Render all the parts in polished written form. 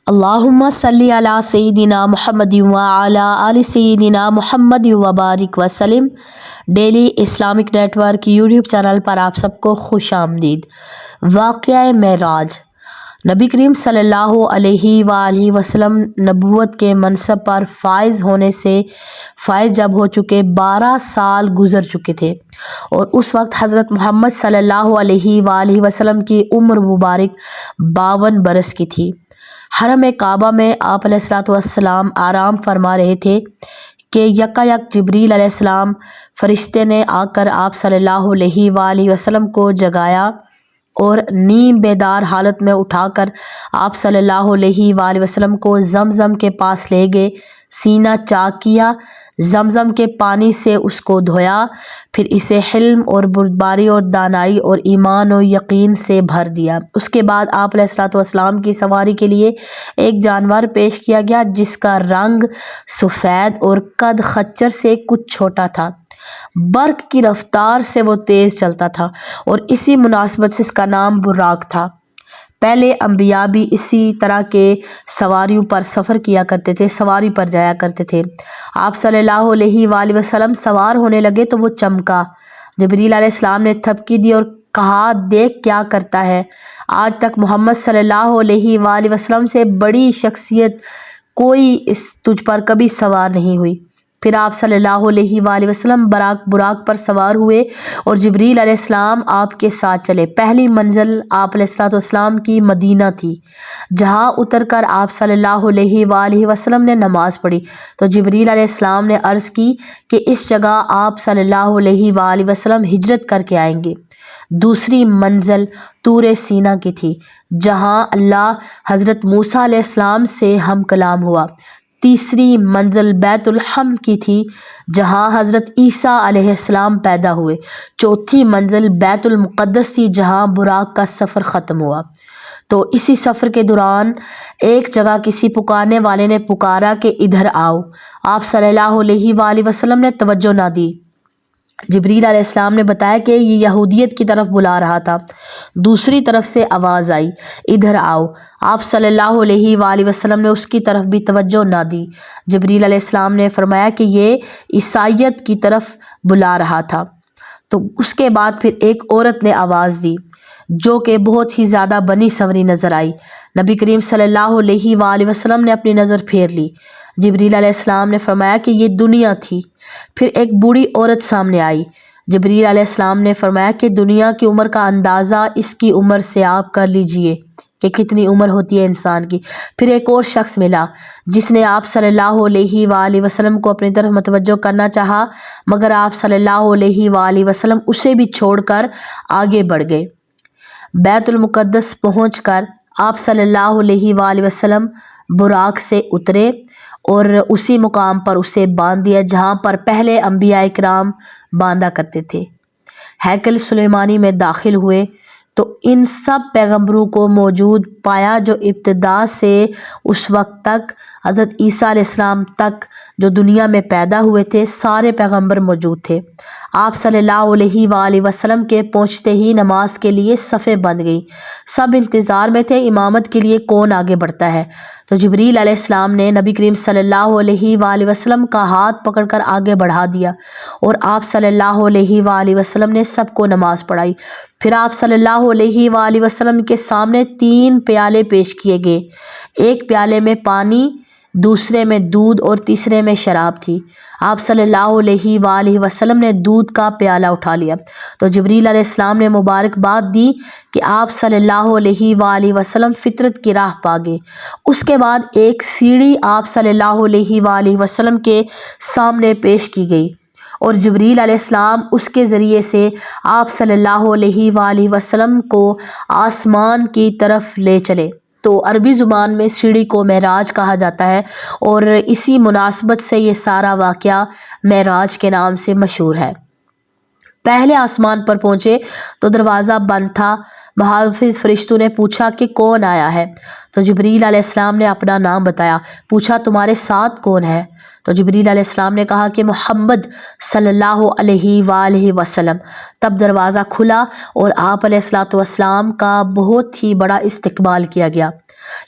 اللہم صلی علی سیدنا محمد وعلی آل سیدنا محمد وبارک وسلم۔ Daily Islamic network YouTube channel پر آپ سب کو خوش آمدید۔ واقعہ معراج۔ نبی کریم صلی اللہ علیہ وآلہ وسلم نبوت کے منصب پر فائز ہونے سے فائز جب ہو چکے 12 سال گزر چکے تھے، اور اس وقت حضرت محمد صلی اللہ علیہ وآلہ وسلم کی عمر مبارک 52 برس کی تھی۔ حرم کعبہ میں آپ علیہ السلام آرام فرما رہے تھے کہ یکایک جبریل علیہ السلام فرشتے نے آ کر آپ صلی اللہ علیہ وآلہ وسلم کو جگایا اور نیم بیدار حالت میں اٹھا کر آپ صلی اللہ علیہ وآلہ وسلم کو زمزم کے پاس لے گئے، سینہ چاک کیا، زمزم کے پانی سے اس کو دھویا، پھر اسے حلم اور بردباری اور دانائی اور ایمان و یقین سے بھر دیا۔ اس کے بعد آپ علیہ السلام کی سواری کے لیے ایک جانور پیش کیا گیا جس کا رنگ سفید اور قد خچر سے کچھ چھوٹا تھا۔ برق کی رفتار سے وہ تیز چلتا تھا اور اسی مناسبت سے اس کا نام براق تھا۔ پہلے انبیاء بھی اسی طرح کے سواریوں پر سفر کیا کرتے تھے، سواری پر جایا کرتے تھے۔ آپ صلی اللہ علیہ وآلہ وسلم سوار ہونے لگے تو وہ چمکا۔ جبریل علیہ السلام نے تھپکی دی اور کہا، دیکھ کیا کرتا ہے، آج تک محمد صلی اللہ علیہ وآلہ وسلم سے بڑی شخصیت کوئی تجھ پر کبھی سوار نہیں ہوئی۔ پھر آپ صلی اللہ علیہ وآلہ وسلم براق پر سوار ہوئے اور جبریل علیہ السلام آپ کے ساتھ چلے۔ پہلی منزل آپ علیہ السلام کی مدینہ تھی، جہاں اتر کر آپ صلی اللہ علیہ وآلہ وسلم نے نماز پڑھی تو جبریل علیہ السلام نے عرض کی کہ اس جگہ آپ صلی اللہ علیہ وآلہ وسلم ہجرت کر کے آئیں گے۔ دوسری منزل طور سینا کی تھی، جہاں اللہ حضرت موسیٰ علیہ السلام سے ہم کلام ہوا۔ تیسری منزل بیت الحم کی تھی، جہاں حضرت عیسیٰ علیہ السلام پیدا ہوئے۔ چوتھی منزل بیت المقدس تھی، جہاں براق کا سفر ختم ہوا۔ تو اسی سفر کے دوران ایک جگہ کسی پکارنے والے نے پکارا کہ ادھر آؤ۔ آپ صلی اللہ علیہ وآلہ وسلم نے توجہ نہ دی۔ جبریل علیہ السلام نے بتایا کہ یہ یہودیت کی طرف بلا رہا تھا۔ دوسری طرف سے آواز آئی، ادھر آؤ۔ آپ صلی اللہ علیہ وآلہ وسلم نے اس کی طرف بھی توجہ نہ دی۔ جبریل علیہ السلام نے فرمایا کہ یہ عیسائیت کی طرف بلا رہا تھا۔ تو اس کے بعد پھر ایک عورت نے آواز دی جو کہ بہت ہی زیادہ بنی سنوری نظر آئی۔ نبی کریم صلی اللہ علیہ وآلہ وسلم نے اپنی نظر پھیر لی۔ جبریل علیہ السلام نے فرمایا کہ یہ دنیا تھی۔ پھر ایک بوڑھی عورت سامنے آئی۔ جبریل علیہ السلام نے فرمایا کہ دنیا کی عمر کا اندازہ اس کی عمر سے آپ کر لیجئے کہ کتنی عمر ہوتی ہے انسان کی۔ پھر ایک اور شخص ملا جس نے آپ صلی اللہ علیہ وآلہ وسلم کو اپنی طرف متوجہ کرنا چاہا، مگر آپ صلی اللہ علیہ وآلہ وسلم اسے بھی چھوڑ کر آگے بڑھ گئے۔ بیت المقدس پہنچ کر آپ صلی اللہ علیہ وآلہ وسلم براق سے اترے اور اسی مقام پر اسے باندھ دیا جہاں پر پہلے انبیاء کرام باندھا کرتے تھے۔ ہیکل سلیمانی میں داخل ہوئے تو ان سب پیغمبروں کو موجود پایا جو ابتدا سے اس وقت تک حضرت عیسیٰ علیہ السلام تک جو دنیا میں پیدا ہوئے تھے، سارے پیغمبر موجود تھے۔ آپ صلی اللہ علیہ وآلہ وسلم کے پہنچتے ہی نماز کے لیے صفیں بند گئی۔ سب انتظار میں تھے امامت کے لیے کون آگے بڑھتا ہے۔ تو جبریل علیہ السلام نے نبی کریم صلی اللہ علیہ وآلہ وسلم کا ہاتھ پکڑ کر آگے بڑھا دیا اور آپ صلی اللہ علیہ وآلہ وسلم نے سب کو نماز پڑھائی۔ پھر آپ صلی اللہ علیہ وآلہ وسلم کے سامنے 3 پیالے پیش کیے گئے، ایک پیالے میں پانی، دوسرے میں دودھ اور تیسرے میں شراب تھی۔ آپ صلی اللہ علیہ وآلہ وسلم نے دودھ کا پیالہ اٹھا لیا تو جبریل علیہ السلام نے مبارکباد دی کہ آپ صلی اللہ علیہ وآلہ وسلم فطرت کی راہ پا گئے۔ اس کے بعد ایک سیڑھی آپ صلی اللہ علیہ وآلہ وسلم کے سامنے پیش کی گئی اور جبریل علیہ السلام اس کے ذریعے سے آپ صلی اللہ علیہ وآلہ وسلم کو آسمان کی طرف لے چلے۔ تو عربی زبان میں سیڑھی کو معراج کہا جاتا ہے اور اسی مناسبت سے یہ سارا واقعہ معراج کے نام سے مشہور ہے۔ پہلے آسمان پر پہنچے تو دروازہ بند تھا۔ محافظ فرشتوں نے پوچھا کہ کون آیا ہے؟ تو جبریل علیہ السلام نے اپنا نام بتایا، پوچھا تمہارے ساتھ کون ہے؟ تو جبریل علیہ السلام نے کہا کہ محمد صلی اللہ علیہ وآلہ وسلم۔ تب دروازہ کھلا اور آپ علیہ السلام کا بہت ہی بڑا استقبال کیا گیا۔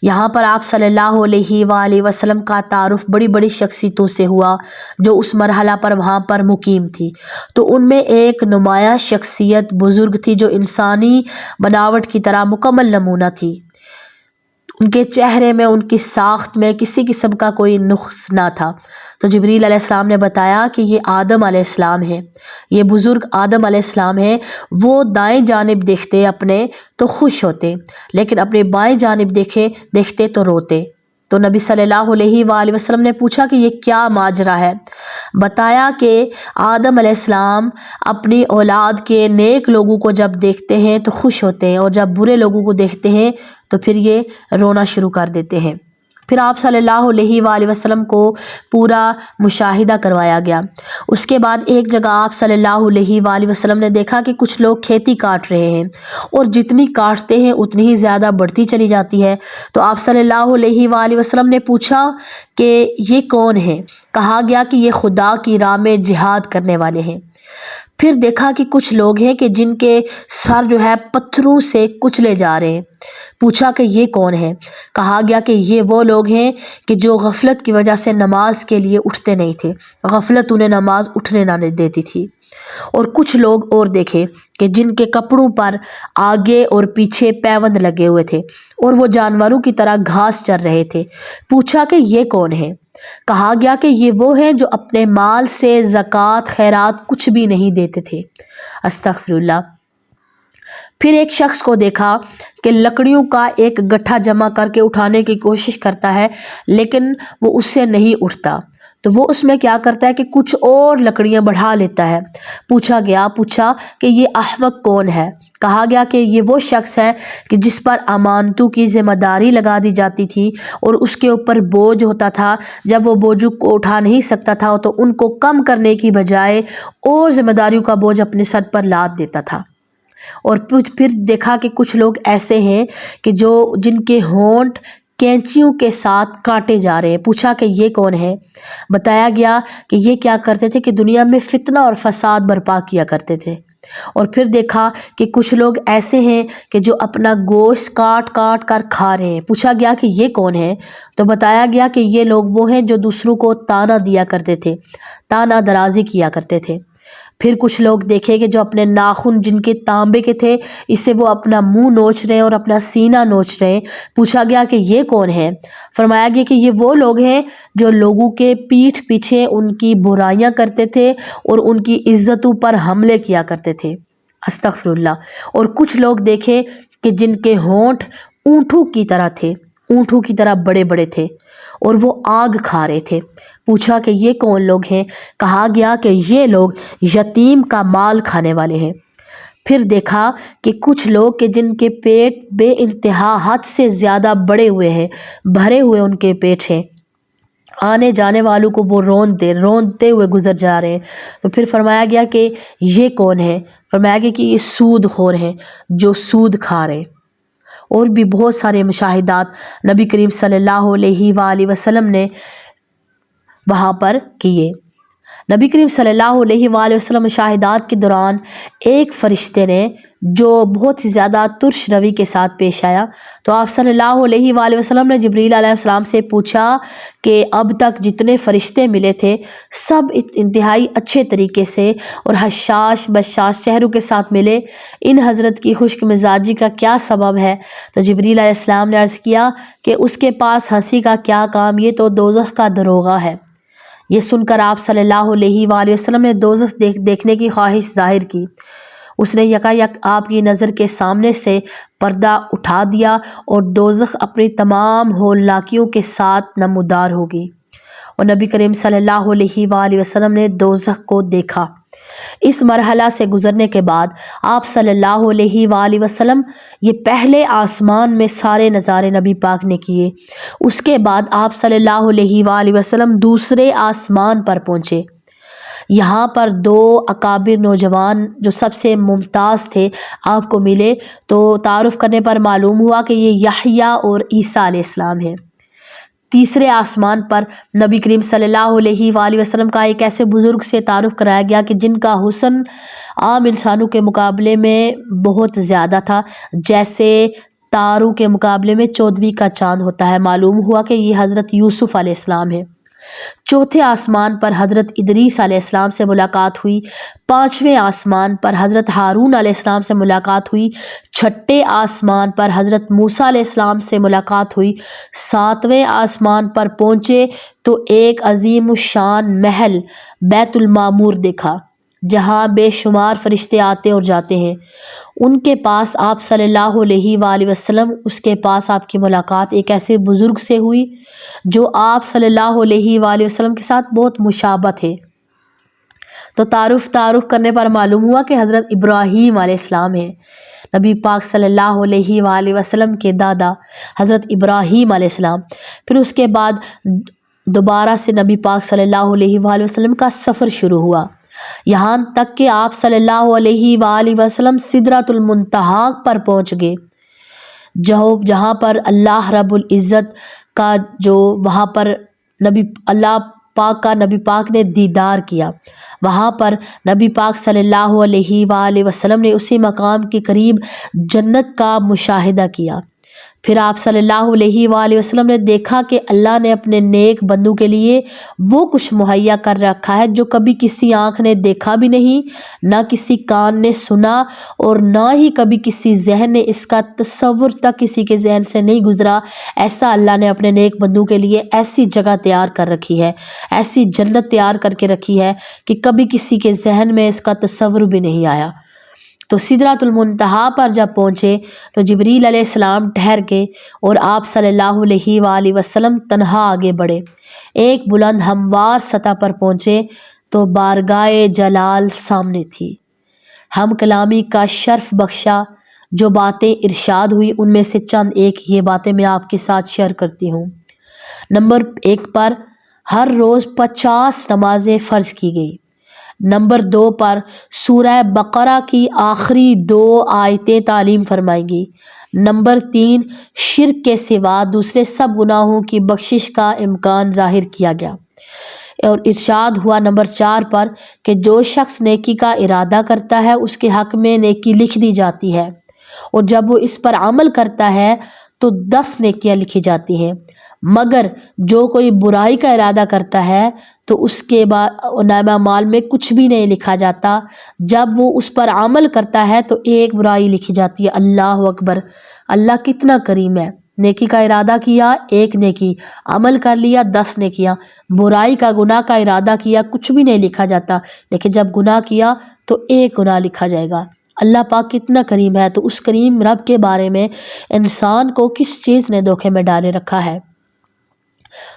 یہاں پر آپ صلی اللہ علیہ وآلہ وسلم کا تعارف بڑی بڑی شخصیتوں سے ہوا جو اس مرحلہ پر وہاں پر مقیم تھی۔ تو ان میں ایک نمایاں شخصیت بزرگ تھی جو انسانی بناوٹ کی طرح مکمل نمونہ تھی۔ ان کے چہرے میں، ان کی ساخت میں کسی قسم کا کوئی نقص نہ تھا۔ تو جبریل علیہ السلام نے بتایا کہ یہ آدم علیہ السلام ہے، یہ بزرگ آدم علیہ السلام ہے۔ وہ دائیں جانب دیکھتے اپنے تو خوش ہوتے، لیکن اپنے بائیں جانب دیکھتے تو روتے۔ تو نبی صلی اللہ علیہ وآلہ وسلم نے پوچھا کہ یہ کیا ماجرا ہے؟ بتایا کہ آدم علیہ السلام اپنی اولاد کے نیک لوگوں کو جب دیکھتے ہیں تو خوش ہوتے ہیں، اور جب برے لوگوں کو دیکھتے ہیں تو پھر یہ رونا شروع کر دیتے ہیں۔ پھر آپ صلی اللہ علیہ وآلہ وسلم کو پورا مشاہدہ کروایا گیا۔ اس کے بعد ایک جگہ آپ صلی اللہ علیہ وآلہ وسلم نے دیکھا کہ کچھ لوگ کھیتی کاٹ رہے ہیں، اور جتنی کاٹتے ہیں اتنی ہی زیادہ بڑھتی چلی جاتی ہے۔ تو آپ صلی اللہ علیہ وآلہ وسلم نے پوچھا کہ یہ کون ہے؟ کہا گیا کہ یہ خدا کی راہ میں جہاد کرنے والے ہیں۔ پھر دیکھا کہ کچھ لوگ ہیں کہ جن کے سر جو ہے پتھروں سے کچلے جا رہے ہیں۔ پوچھا کہ یہ کون ہے؟ کہا گیا کہ یہ وہ لوگ ہیں کہ جو غفلت کی وجہ سے نماز کے لیے اٹھتے نہیں تھے، غفلت انہیں نماز اٹھنے نہ دیتی تھی۔ اور کچھ لوگ اور دیکھے کہ جن کے کپڑوں پر آگے اور پیچھے پیوند لگے ہوئے تھے، اور وہ جانوروں کی طرح گھاس چر رہے تھے۔ پوچھا کہ یہ کون ہے؟ کہا گیا کہ یہ وہ ہیں جو اپنے مال سے زکوٰۃ خیرات کچھ بھی نہیں دیتے تھے۔ استغفر اللہ۔ پھر ایک شخص کو دیکھا کہ لکڑیوں کا ایک گٹھا جمع کر کے اٹھانے کی کوشش کرتا ہے، لیکن وہ اس سے نہیں اٹھتا۔ تو وہ اس میں کیا کرتا ہے کہ کچھ اور لکڑیاں بڑھا لیتا ہے۔ پوچھا کہ یہ احمق کون ہے؟ کہا گیا کہ یہ وہ شخص ہے کہ جس پر امانتوں کی ذمہ داری لگا دی جاتی تھی اور اس کے اوپر بوجھ ہوتا تھا۔ جب وہ بوجھوں کو اٹھا نہیں سکتا تھا تو ان کو کم کرنے کی بجائے اور ذمہ داریوں کا بوجھ اپنے سر پر لاد دیتا تھا۔ اور پھر دیکھا کہ کچھ لوگ ایسے ہیں کہ جن کے ہونٹ کینچیوں کے ساتھ کاٹے جا رہے ہیں۔ پوچھا کہ یہ کون ہے؟ بتایا گیا کہ یہ کیا کرتے تھے کہ دنیا میں فتنہ اور فساد برپا کیا کرتے تھے۔ اور پھر دیکھا کہ کچھ لوگ ایسے ہیں کہ جو اپنا گوشت کاٹ کاٹ کر کھا رہے ہیں۔ پوچھا گیا کہ یہ کون ہے؟ تو بتایا گیا کہ یہ لوگ وہ ہیں جو دوسروں کو تانا دیا کرتے تھے، تانا درازی کیا کرتے تھے۔ پھر کچھ لوگ دیکھے کہ جو اپنے ناخن جن کے تانبے کے تھے، اسے وہ اپنا منہ نوچ رہے ہیں اور اپنا سینہ نوچ رہے ہیں۔ پوچھا گیا کہ یہ کون ہے؟ فرمایا گیا کہ یہ وہ لوگ ہیں جو لوگوں کے پیٹھ پیچھے ان کی برائیاں کرتے تھے اور ان کی عزتوں پر حملے کیا کرتے تھے۔ استغفر اللہ۔ اور کچھ لوگ دیکھے کہ جن کے ہونٹ اونٹوں کی طرح تھے، اونٹوں کی طرح بڑے بڑے تھے، اور وہ آگ کھا رہے تھے۔ پوچھا کہ یہ کون لوگ ہیں؟ کہا گیا کہ یہ لوگ یتیم کا مال کھانے والے ہیں۔ پھر دیکھا کہ کچھ لوگ کہ جن کے پیٹ بے انتہا حد سے زیادہ بڑے ہوئے ہیں، بھرے ہوئے ان کے پیٹ ہیں، آنے جانے والوں کو وہ رونتے ہوئے گزر جا رہے ہیں۔ تو پھر فرمایا گیا کہ یہ کون ہے؟ فرمایا گیا کہ یہ سود خور ہیں جو سود کھا رہے ہیں۔ اور بھی بہت سارے مشاہدات نبی کریم صلی اللہ علیہ وآلہ وسلم نے وہاں پر کیے۔ نبی کریم صلی اللہ علیہ وآلہ وسلم مشاہدات کے دوران ایک فرشتے نے جو بہت ہی زیادہ ترش روی کے ساتھ پیش آیا، تو آپ صلی اللہ علیہ وآلہ وسلم نے جبریل علیہ السلام سے پوچھا کہ اب تک جتنے فرشتے ملے تھے سب انتہائی اچھے طریقے سے اور حشاش بشاش چہروں کے ساتھ ملے، ان حضرت کی خشک مزاجی کا کیا سبب ہے؟ تو جبریل علیہ السلام نے عرض کیا کہ اس کے پاس ہنسی کا کیا کام، یہ تو دوزخ کا دروغہ ہے۔ یہ سن کر آپ صلی اللہ علیہ وآلہ وسلم نے دوزخ دیکھنے کی خواہش ظاہر کی۔ اس نے یکایک آپ کی نظر کے سامنے سے پردہ اٹھا دیا اور دوزخ اپنی تمام ہولناکیوں کے ساتھ نمودار ہو گئی، اور نبی کریم صلی اللہ علیہ وآلہ وسلم نے دوزخ کو دیکھا۔ اس مرحلہ سے گزرنے کے بعد آپ صلی اللہ علیہ وآلہ وسلم یہ پہلے آسمان میں سارے نظارے نبی پاک نے کیے۔ اس کے بعد آپ صلی اللہ علیہ وآلہ وسلم دوسرے آسمان پر پہنچے۔ یہاں پر دو اکابر نوجوان جو سب سے ممتاز تھے آپ کو ملے، تو تعارف کرنے پر معلوم ہوا کہ یہ یحییٰ اور عیسیٰ علیہ السلام ہیں۔ تیسرے آسمان پر نبی کریم صلی اللہ علیہ وآلہ وسلم کا ایک ایسے بزرگ سے تعارف کرایا گیا کہ جن کا حسن عام انسانوں کے مقابلے میں بہت زیادہ تھا، جیسے تاروں کے مقابلے میں چودھویں کا چاند ہوتا ہے۔ معلوم ہوا کہ یہ حضرت یوسف علیہ السلام ہے۔ چوتھے آسمان پر حضرت ادریس علیہ السلام سے ملاقات ہوئی۔ پانچویں آسمان پر حضرت ہارون علیہ السلام سے ملاقات ہوئی۔ چھٹے آسمان پر حضرت موسیٰ علیہ السلام سے ملاقات ہوئی۔ ساتویں آسمان پر پہنچے تو ایک عظیم الشان محل بیت المعمور دیکھا، جہاں بے شمار فرشتے آتے اور جاتے ہیں۔ ان کے پاس آپ صلی اللہ علیہ وآلہ وسلم، اس کے پاس آپ کی ملاقات ایک ایسے بزرگ سے ہوئی جو آپ صلی اللہ علیہ وآلہ وسلم کے ساتھ بہت مشابہ تھے۔ تو تعارف کرنے پر معلوم ہوا کہ حضرت ابراہیم علیہ السلام ہیں۔ نبی پاک صلی اللہ علیہ وآلہ وسلم کے دادا حضرت ابراہیم علیہ السلام۔ پھر اس کے بعد دوبارہ سے نبی پاک صلی اللہ علیہ وآلہ وسلم کا سفر شروع ہوا، یہاں تک کہ آپ صلی اللہ علیہ وآلہ وسلم سدرۃ المنتہا پر پہنچ گئے، جہاں پر اللہ رب العزت کا وہاں پر اللہ پاک کا نبی پاک نے دیدار کیا۔ وہاں پر نبی پاک صلی اللہ علیہ وآلہ وسلم نے اسی مقام کے قریب جنت کا مشاہدہ کیا۔ پھر آپ صلی اللہ علیہ وآلہ وسلم نے دیکھا کہ اللہ نے اپنے نیک بندوں کے لیے وہ کچھ مہیا کر رکھا ہے جو کبھی کسی آنکھ نے دیکھا بھی نہیں، نہ کسی کان نے سنا، اور نہ ہی کبھی کسی ذہن نے اس کا تصور تک کسی کے ذہن سے نہیں گزرا۔ ایسا اللہ نے اپنے نیک بندوں کے لیے ایسی جگہ تیار کر رکھی ہے، ایسی جنت تیار کر کے رکھی ہے کہ کبھی کسی کے ذہن میں اس کا تصور بھی نہیں آیا۔ تو سدرۃ المنتہا پر جب پہنچے تو جبریل علیہ السلام ٹھہر گئے اور آپ صلی اللہ علیہ وآلہ وسلم تنہا آگے بڑھے۔ ایک بلند ہموار سطح پر پہنچے تو بارگاہ جلال سامنے تھی۔ ہم کلامی کا شرف بخشا، جو باتیں ارشاد ہوئی ان میں سے چند ایک یہ باتیں میں آپ کے ساتھ شیئر کرتی ہوں۔ نمبر 1 پر ہر روز 50 نمازیں فرض کی گئی۔ نمبر 2 پر سورہ بقرہ کی آخری 2 آیتیں تعلیم فرمائی گئی۔ نمبر 3 شرک کے سوا دوسرے سب گناہوں کی بخشش کا امکان ظاہر کیا گیا، اور ارشاد ہوا نمبر 4 پر کہ جو شخص نیکی کا ارادہ کرتا ہے اس کے حق میں نیکی لکھ دی جاتی ہے، اور جب وہ اس پر عمل کرتا ہے تو 10 نیکیاں لکھی جاتی ہیں، مگر جو کوئی برائی کا ارادہ کرتا ہے تو اس کے نامہ مال میں کچھ بھی نہیں لکھا جاتا۔ جب وہ اس پر عمل کرتا ہے تو ایک برائی لکھی جاتی ہے۔ اللہ اکبر! اللہ کتنا کریم ہے۔ نیکی کا ارادہ کیا 1 نیکی، عمل کر لیا 10 نیکیاں۔ برائی کا گناہ کا ارادہ کیا کچھ بھی نہیں لکھا جاتا، لیکن جب گناہ کیا تو 1 گناہ لکھا جائے گا۔ اللہ پاک کتنا کریم ہے۔ تو اس کریم رب کے بارے میں انسان کو کس چیز نے دھوکے میں ڈالے رکھا ہے؟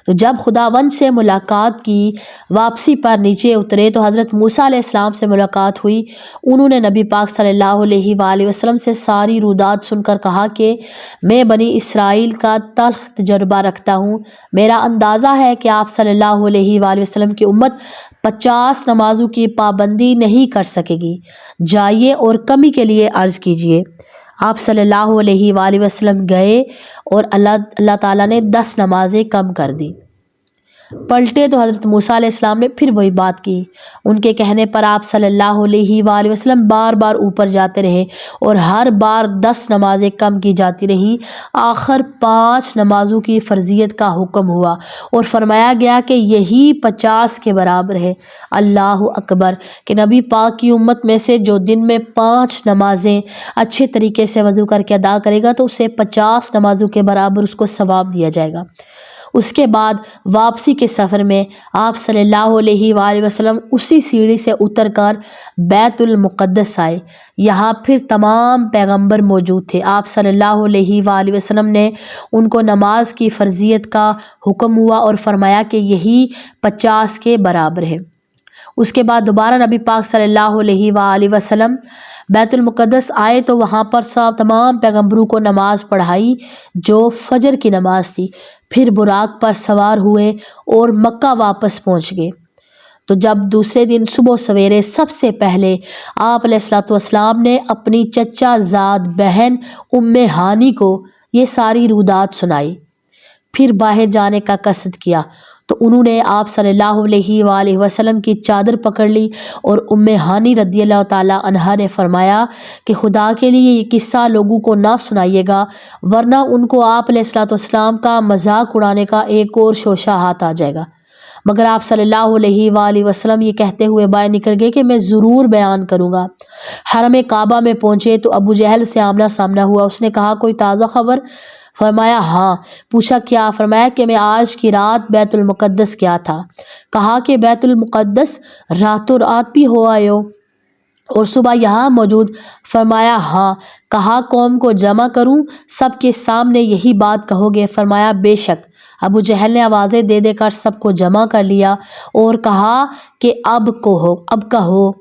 تو جب خداوند سے ملاقات کی، واپسی پر نیچے اترے تو حضرت موسیٰ علیہ السلام سے ملاقات ہوئی۔ انہوں نے نبی پاک صلی اللہ علیہ وآلہ وسلم سے ساری رودات سن کر کہا کہ میں بنی اسرائیل کا تلخ تجربہ رکھتا ہوں، میرا اندازہ ہے کہ آپ صلی اللہ علیہ وآلہ وسلم کی امت 50 نمازوں کی پابندی نہیں کر سکے گی، جائیے اور کمی کے لیے عرض کیجیے۔ آپ صلی اللہ علیہ وآلہ وسلم گئے اور اللہ تعالیٰ نے 10 نمازیں کم کر دی۔ پلٹے تو حضرت موسیٰ علیہ السلام نے پھر وہی بات کی۔ ان کے کہنے پر آپ صلی اللہ علیہ وآلہ وسلم بار بار اوپر جاتے رہے اور ہر بار 10 نمازیں کم کی جاتی رہیں۔ آخر 5 نمازوں کی فرضیت کا حکم ہوا اور فرمایا گیا کہ یہی 50 کے برابر ہے۔ اللہ اکبر! کہ نبی پاک کی امت میں سے جو دن میں 5 نمازیں اچھے طریقے سے وضو کر کے ادا کرے گا تو اسے 50 نمازوں کے برابر اس کو ثواب دیا جائے گا۔ اس کے بعد واپسی کے سفر میں آپ صلی اللہ علیہ وآلہ وسلم اسی سیڑھی سے اتر کر بیت المقدس آئے۔ یہاں پھر تمام پیغمبر موجود تھے۔ آپ صلی اللہ علیہ وآلہ وسلم نے ان کو نماز کی فرضیت کا حکم ہوا اور فرمایا کہ یہی 50 کے برابر ہے۔ اس کے بعد دوبارہ نبی پاک صلی اللہ علیہ وآلہ وسلم بیت المقدس آئے تو وہاں پر تمام پیغمبروں کو نماز پڑھائی جو فجر کی نماز تھی۔ پھر براق پر سوار ہوئے اور مکہ واپس پہنچ گئے۔ تو جب دوسرے دن صبح سویرے سب سے پہلے آپ علیہ الصلوۃ والسلام نے اپنی چچا زاد بہن ام ہانی کو یہ ساری رودات سنائی، پھر باہر جانے کا قصد کیا تو انہوں نے آپ صلی اللہ علیہ وآلہ وسلم کی چادر پکڑ لی اور ام ہانی رضی اللہ تعالی عنہا نے فرمایا کہ خدا کے لیے یہ قصہ لوگوں کو نہ سنائیے گا، ورنہ ان کو آپ علیہ الصلوۃ والسلام کا مذاق اڑانے کا ایک اور شوشہ ہاتھ آ جائے گا۔ مگر آپ صلی اللہ علیہ وآلہ وسلم یہ کہتے ہوئے باہر نکل گئے کہ میں ضرور بیان کروں گا۔ حرم کعبہ میں پہنچے تو ابو جہل سے آمنا سامنا ہوا۔ اس نے کہا کوئی تازہ خبر؟ فرمایا ہاں۔ پوچھا کیا؟ فرمایا کہ میں آج کی رات بیت المقدس گیا تھا۔ کہا کہ بیت المقدس راتوں رات بھی ہو آئے ہو اور صبح یہاں موجود؟ فرمایا ہاں۔ کہا قوم کو جمع کروں، سب کے سامنے یہی بات کہو گے؟ فرمایا بے شک۔ ابو جہل نے آوازیں دے دے کر سب کو جمع کر لیا اور کہا کہ اب کہو۔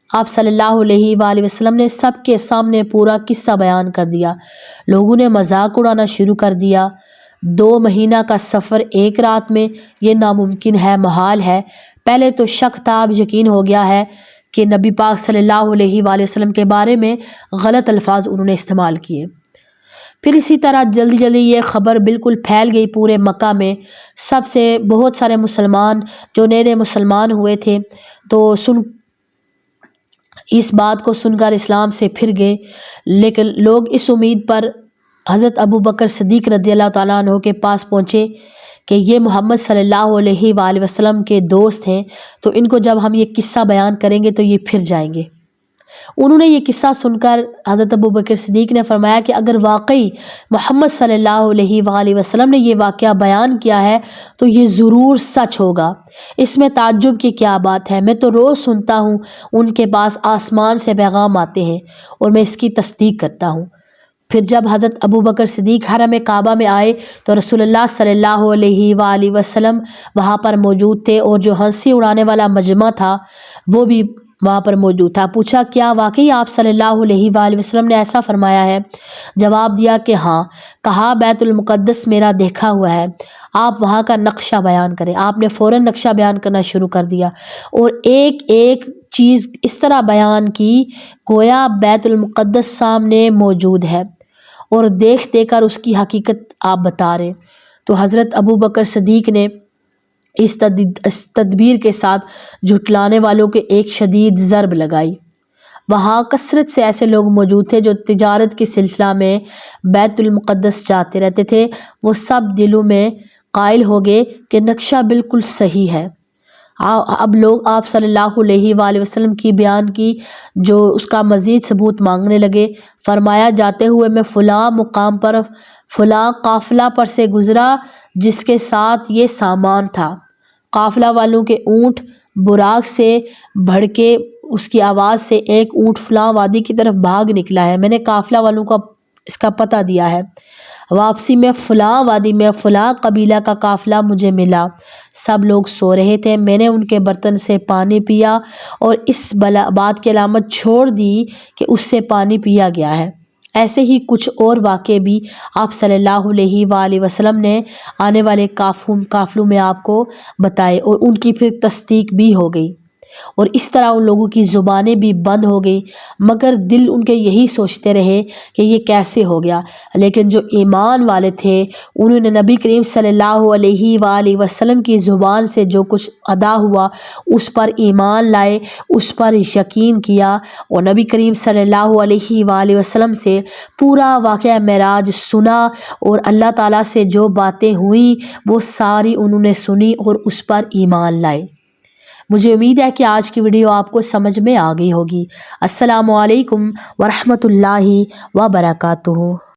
آپ صلی اللہ علیہ وآلہ وسلم نے سب کے سامنے پورا قصہ بیان کر دیا۔ لوگوں نے مذاق اڑانا شروع کر دیا۔ 2 مہینہ کا سفر ایک رات میں، یہ ناممکن ہے، محال ہے۔ پہلے تو شک تھا، اب یقین ہو گیا ہے کہ نبی پاک صلی اللہ علیہ وآلہ وسلم کے بارے میں غلط الفاظ انہوں نے استعمال کیے۔ پھر اسی طرح جلدی جلدی یہ خبر بالکل پھیل گئی پورے مکہ میں۔ بہت سارے مسلمان جو نئے مسلمان ہوئے تھے تو اس بات کو سن کر اسلام سے پھر گئے، لیکن لوگ اس امید پر حضرت ابو بکر صدیق رضی اللہ تعالیٰ عنہ کے پاس پہنچے کہ یہ محمد صلی اللہ علیہ وآلہ وسلم کے دوست ہیں، تو ان کو جب ہم یہ قصہ بیان کریں گے تو یہ پھر جائیں گے۔ انہوں نے یہ قصہ سن کر حضرت ابو بکر صدیق نے فرمایا کہ اگر واقعی محمد صلی اللہ علیہ وآلہ وسلم نے یہ واقعہ بیان کیا ہے تو یہ ضرور سچ ہوگا، اس میں تعجب کی کیا بات ہے؟ میں تو روز سنتا ہوں ان کے پاس آسمان سے پیغام آتے ہیں اور میں اس کی تصدیق کرتا ہوں۔ پھر جب حضرت ابو بکر صدیق حرم کعبہ میں آئے تو رسول اللہ صلی اللہ علیہ وآلہ وسلم وہاں پر موجود تھے اور جو ہنسی اڑانے والا مجمع تھا وہ بھی وہاں پر موجود تھا۔ پوچھا کیا واقعی آپ صلی اللہ علیہ وآلہ وسلم نے ایسا فرمایا ہے؟ جواب دیا کہ ہاں۔ کہا بیت المقدس میرا دیکھا ہوا ہے، آپ وہاں کا نقشہ بیان کریں۔ آپ نے فوراً نقشہ بیان کرنا شروع کر دیا اور ایک ایک چیز اس طرح بیان کی گویا بیت المقدس سامنے موجود ہے اور دیکھ کر اس کی حقیقت آپ بتا رہے۔ تو حضرت ابو بکر صدیق نے اس تدبیر کے ساتھ جھٹلانے والوں کے ایک شدید ضرب لگائی۔ وہاں کثرت سے ایسے لوگ موجود تھے جو تجارت کے سلسلہ میں بیت المقدس جاتے رہتے تھے، وہ سب دلوں میں قائل ہو گئے کہ نقشہ بالکل صحیح ہے۔ اب لوگ آپ صلی اللہ علیہ وآلہ وسلم کی بیان کی جو اس کا مزید ثبوت مانگنے لگے۔ فرمایا جاتے ہوئے میں فلاں مقام پر فلاں قافلہ پر سے گزرا جس کے ساتھ یہ سامان تھا۔ قافلہ والوں کے اونٹ براق سے بھڑکے اس کی آواز سے ایک اونٹ فلاں وادی کی طرف بھاگ نکلا ہے، میں نے قافلہ والوں کو اس کا پتہ دیا ہے۔ واپسی میں فلاں وادی میں فلاں قبیلہ کا قافلہ مجھے ملا، سب لوگ سو رہے تھے، میں نے ان کے برتن سے پانی پیا اور اس بات کی علامت چھوڑ دی کہ اس سے پانی پیا گیا ہے۔ ایسے ہی کچھ اور واقعے بھی آپ صلی اللہ علیہ وآلہ وسلم نے آنے والے قافلوں میں آپ کو بتائے اور ان کی پھر تصدیق بھی ہو گئی اور اس طرح ان لوگوں کی زبانیں بھی بند ہو گئی، مگر دل ان کے یہی سوچتے رہے کہ یہ کیسے ہو گیا۔ لیکن جو ایمان والے تھے انہوں نے نبی کریم صلی اللہ علیہ وآلہ وسلم کی زبان سے جو کچھ ادا ہوا اس پر ایمان لائے، اس پر یقین کیا اور نبی کریم صلی اللہ علیہ وآلہ وسلم سے پورا واقعہ معراج سنا اور اللہ تعالیٰ سے جو باتیں ہوئیں وہ ساری انہوں نے سنی اور اس پر ایمان لائے۔ مجھے امید ہے کہ آج کی ویڈیو آپ کو سمجھ میں آ گئی ہوگی۔ السلام علیکم ورحمۃ اللہ وبرکاتہ۔